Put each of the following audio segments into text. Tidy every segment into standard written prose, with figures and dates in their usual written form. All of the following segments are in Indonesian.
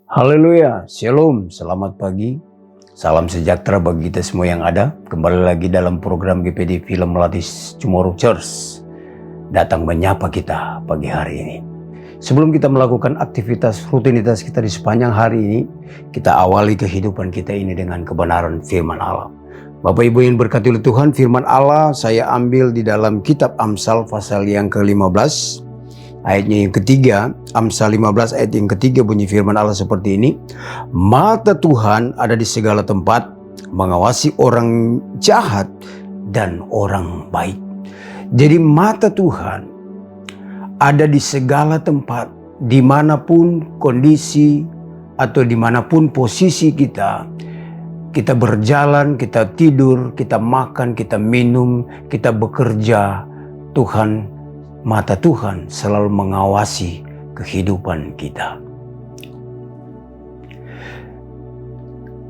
Haleluya, Shalom, selamat pagi. Salam sejahtera bagi kita semua yang ada. Kembali lagi dalam program GPD Film Lattice Tomorrow Church. Datang menyapa kita pagi hari ini. Sebelum kita melakukan aktivitas rutinitas kita di sepanjang hari ini, kita awali kehidupan kita ini dengan kebenaran firman Allah. Bapak Ibu yang berkati oleh Tuhan, firman Allah saya ambil di dalam kitab Amsal pasal yang ke-15. Ayatnya yang ketiga, Amsal 15 ayat yang ketiga bunyi firman Allah seperti ini. Mata Tuhan ada di segala tempat, mengawasi orang jahat dan orang baik. Jadi mata Tuhan ada di segala tempat, dimanapun kondisi atau dimanapun posisi kita. Kita berjalan, kita tidur, kita makan, kita minum, kita bekerja. Mata Tuhan selalu mengawasi kehidupan kita.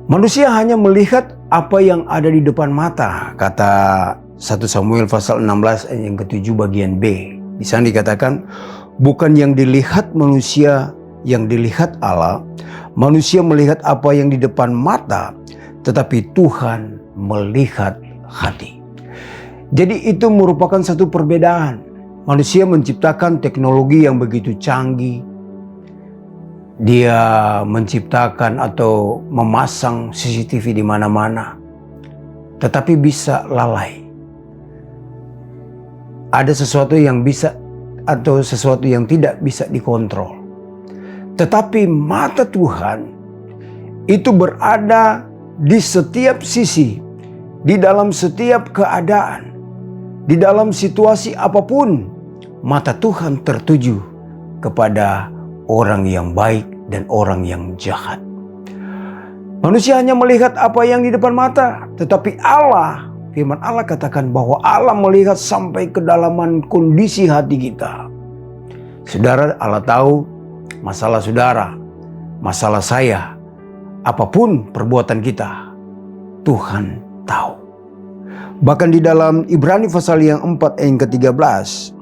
Manusia hanya melihat apa yang ada di depan mata, kata 1 Samuel pasal 16 ayat yang ke-7 bagian B. Di sana dikatakan, bukan yang dilihat manusia yang dilihat Allah. Manusia melihat apa yang di depan mata, tetapi Tuhan melihat hati. Jadi itu merupakan satu perbedaan. Manusia menciptakan teknologi yang begitu canggih. Dia menciptakan atau memasang CCTV di mana-mana, tetapi bisa lalai. Ada sesuatu yang bisa atau sesuatu yang tidak bisa dikontrol. Tetapi mata Tuhan itu berada di setiap sisi, di dalam setiap keadaan, di dalam situasi apapun. Mata Tuhan tertuju kepada orang yang baik dan orang yang jahat. Manusia hanya melihat apa yang di depan mata, tetapi Allah, firman Allah katakan bahwa Allah melihat sampai kedalaman kondisi hati kita. Saudara, Allah tahu masalah saudara, masalah saya, apapun perbuatan kita, Tuhan tahu. Bahkan di dalam Ibrani pasal yang 4 ayat yang ke-13,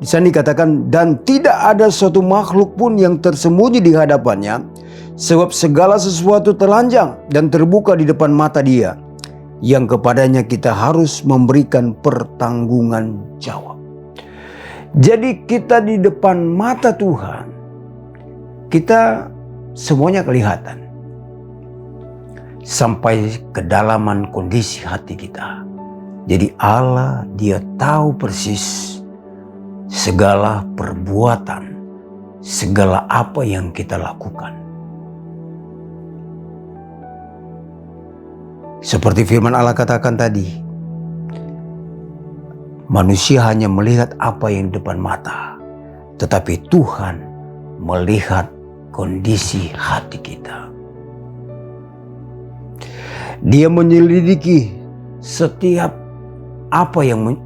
di sana dikatakan, dan tidak ada suatu makhluk pun yang tersembunyi di hadapannya, sebab segala sesuatu telanjang dan terbuka di depan mata Dia, yang kepadanya kita harus memberikan pertanggungan jawab. Jadi kita di depan mata Tuhan, kita semuanya kelihatan. Sampai kedalaman kondisi hati kita. Jadi Allah, Dia tahu persis segala perbuatan, segala apa yang kita lakukan. Seperti firman Allah katakan tadi, manusia hanya melihat apa yang di depan mata, tetapi Tuhan melihat kondisi hati kita. Dia menyelidiki setiap apa yang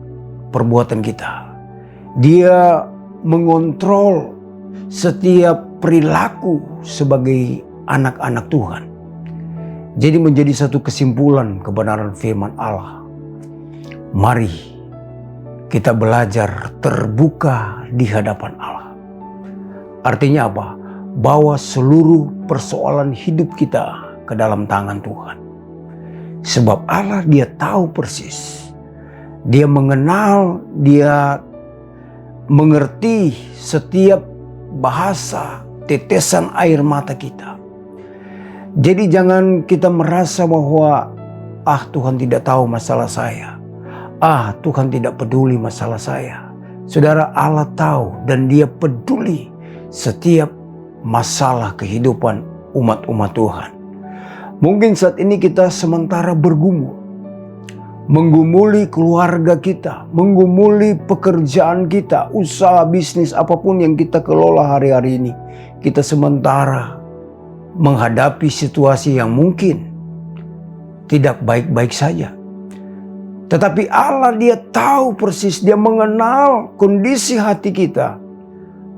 perbuatan kita. Dia mengontrol setiap perilaku sebagai anak-anak Tuhan. Jadi menjadi satu kesimpulan kebenaran firman Allah. Mari kita belajar terbuka di hadapan Allah. Artinya apa? Bawa seluruh persoalan hidup kita ke dalam tangan Tuhan. Sebab Allah, Dia tahu persis. Dia mengenal, Dia mengerti setiap bahasa tetesan air mata kita. Jadi jangan kita merasa bahwa Tuhan tidak tahu masalah saya. Tuhan tidak peduli masalah saya. Saudara, Allah tahu dan Dia peduli setiap masalah kehidupan umat-umat Tuhan. Mungkin saat ini kita sementara bergumul, menggumuli keluarga kita, menggumuli pekerjaan kita, usaha bisnis apapun yang kita kelola hari-hari ini. Kita sementara menghadapi situasi yang mungkin tidak baik-baik saja. Tetapi Allah, Dia tahu persis, Dia mengenal kondisi hati kita.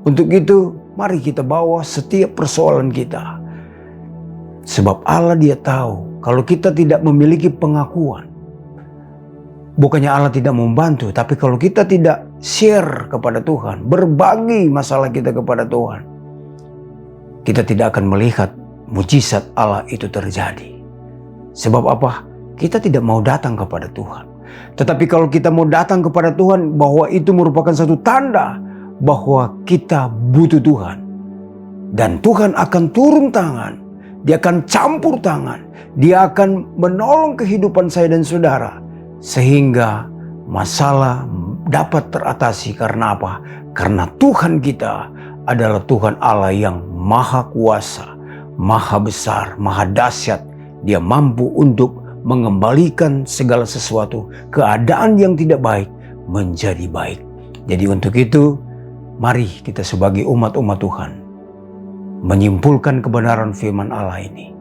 Untuk itu, mari kita bawa setiap persoalan kita. Sebab Allah, Dia tahu kalau kita tidak memiliki pengakuan, bukannya Allah tidak membantu, tapi kalau kita tidak share kepada Tuhan, berbagi masalah kita kepada Tuhan, kita tidak akan melihat mujizat Allah itu terjadi. Sebab apa? Kita tidak mau datang kepada Tuhan. Tetapi kalau kita mau datang kepada Tuhan, bahwa itu merupakan satu tanda bahwa kita butuh Tuhan. Dan Tuhan akan turun tangan. Dia akan campur tangan. Dia akan menolong kehidupan saya dan saudara. Sehingga masalah dapat teratasi. Karena apa? Karena Tuhan kita adalah Tuhan Allah yang maha kuasa, maha besar, maha dahsyat. Dia mampu untuk mengembalikan segala sesuatu, keadaan yang tidak baik menjadi baik. Jadi untuk itu, mari kita sebagai umat-umat Tuhan menyimpulkan kebenaran firman Allah ini.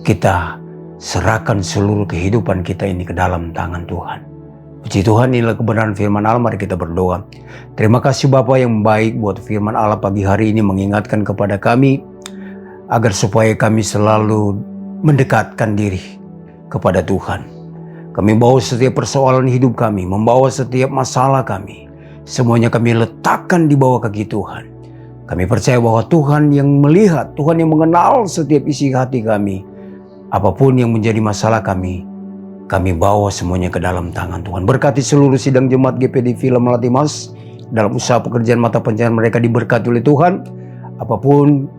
Kita serahkan seluruh kehidupan kita ini ke dalam tangan Tuhan. Puji Tuhan, inilah kebenaran firman Allah. Mari kita berdoa. Terima kasih Bapa yang baik buat firman Allah pagi hari ini mengingatkan kepada kami agar supaya kami selalu mendekatkan diri kepada Tuhan. Kami bawa setiap persoalan hidup kami, membawa setiap masalah kami, semuanya kami letakkan di bawah kaki Tuhan. Kami percaya bahwa Tuhan yang melihat, Tuhan yang mengenal setiap isi hati kami. Apapun yang menjadi masalah kami bawa semuanya ke dalam tangan Tuhan. Berkati seluruh sidang jemaat GPD Villa Melati Mas dalam usaha pekerjaan mata pencaharian mereka, diberkati oleh Tuhan. Apapun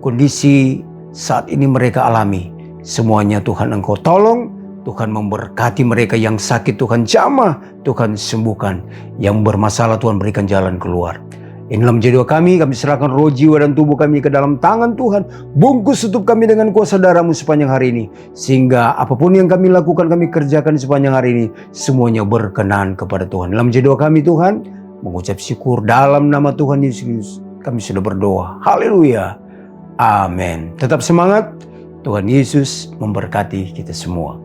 kondisi saat ini mereka alami, semuanya Tuhan Engkau tolong. Tuhan memberkati mereka yang sakit, Tuhan jamah, Tuhan sembuhkan. Yang bermasalah Tuhan berikan jalan keluar. Inilah menjadi doa kami serahkan roh, jiwa, dan tubuh kami ke dalam tangan Tuhan. Bungkus tutup kami dengan kuasa darah-Mu sepanjang hari ini. Sehingga apapun yang kami lakukan, kami kerjakan sepanjang hari ini, semuanya berkenan kepada Tuhan. Inilah menjadi doa kami Tuhan. Mengucap syukur dalam nama Tuhan Yesus. Kami sudah berdoa. Haleluya. Amin. Tetap semangat. Tuhan Yesus memberkati kita semua.